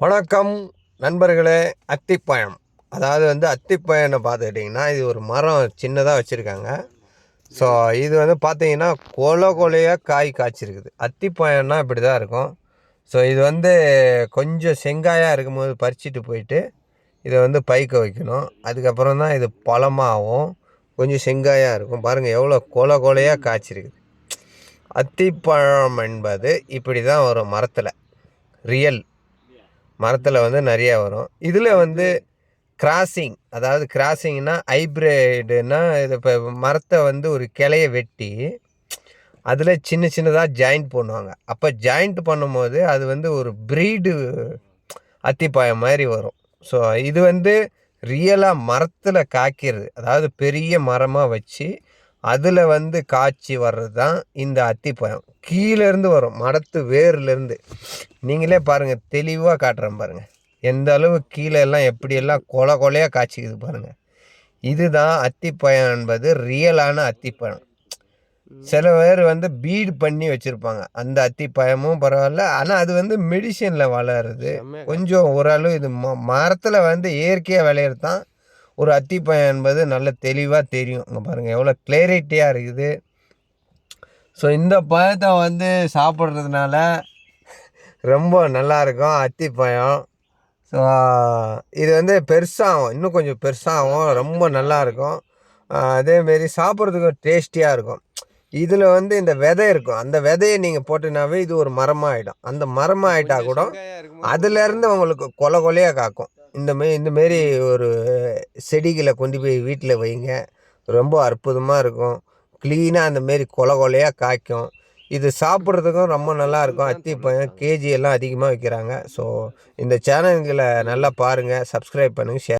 வணக்கம் நண்பர்களே. அத்திப்பழம், அதாவது அத்திப்பழம்னு பார்த்துக்கிட்டிங்கன்னா இது ஒரு மரம் சின்னதாக வச்சுருக்காங்க. ஸோ இது பார்த்தீங்கன்னா கொலையாக காய் காய்ச்சிருக்குது. அத்திப்பழம்னா இப்படி தான் இருக்கும். ஸோ இது கொஞ்சம் செங்காயாக இருக்கும்போது பறிச்சுட்டு போயிட்டு இதை பைக்க வைக்கணும். அதுக்கப்புறம் தான் இது பழமாகவும் கொஞ்சம் செங்காயாக இருக்கும். பாருங்கள் எவ்வளோ கொலையாக காய்ச்சிருக்குது. அத்திப்பழம் என்பது இப்படி தான் வரும் மரத்தில். ரியல் மரத்தில் நிறையா வரும். இதில் கிராசிங், அதாவது கிராசிங்னா ஹைப்ரிடுன்னா இது இப்போ மரத்தை ஒரு கிளைய வெட்டி அதில் சின்ன சின்னதாக ஜாயிண்ட் பண்ணுவாங்க. அப்போ ஜாயிண்ட் பண்ணும்போது அது ஒரு ப்ரீடு அத்திப்பாயம் மாதிரி வரும். ஸோ இது ரியலாக மரத்தில் காய்க்கிறது, அதாவது பெரிய மரமாக வச்சு அதில் காய்ச்சி வர்றது தான் இந்த அத்திப்பழம். கீழேருந்து வரும், மரத்து வேர்லேருந்து. நீங்களே பாருங்கள், தெளிவாக காட்டுறேன் பாருங்கள். எந்த அளவு கீழே எல்லாம் எப்படியெல்லாம் கொலையாக காய்ச்சிக்குது பாருங்கள். இதுதான் அத்திப்பழம் என்பது ரியலான அத்திப்பழம். சில பேர் பீடு பண்ணி வச்சுருப்பாங்க. அந்த அத்திப்பழமும் பரவாயில்ல, ஆனால் அது மெடிசனில் வளருது. கொஞ்சம் ஓரளவு இது மரத்தில் இயற்கையாக விளையிறது தான் ஒரு அத்திப்பழம் என்பது நல்ல தெளிவாக தெரியும். இங்கே பாருங்கள் எவ்வளோ கிளாரிட்டியாக இருக்குது. ஸோ இந்த பழத்தை சாப்பிட்றதுனால ரொம்ப நல்லாயிருக்கும் அத்திப்பழம். ஸோ இது பெருசாகும், இன்னும் கொஞ்சம் பெருசாகும், ரொம்ப நல்லாயிருக்கும். அதேமாரி சாப்பிட்றதுக்கு டேஸ்டியாக இருக்கும். இதில் இந்த விதை இருக்கும், அந்த விதையை நீங்கள் போட்டுனாவே இது ஒரு மரமாக ஆகிடும். அந்த மரமாக ஆகிட்டா கூட அதுலேருந்து உங்களுக்கு கொலையாக காக்கும். இந்தமாரி ஒரு செடிகளை கொண்டு போய் வீட்டில் வைங்க, ரொம்ப அற்புதமாக இருக்கும். க்ளீனாக அந்தமாரி கொலையாக காய்க்கும். இது சாப்பிட்றதுக்கும் ரொம்ப நல்லாயிருக்கும். அத்திப்பழம் கேஜி எல்லாம் அதிகமாக விற்கிறாங்க. ஸோ இந்த சேனல்களை நல்லா பாருங்கள், சப்ஸ்கிரைப் பண்ணுங்கள், ஷேர்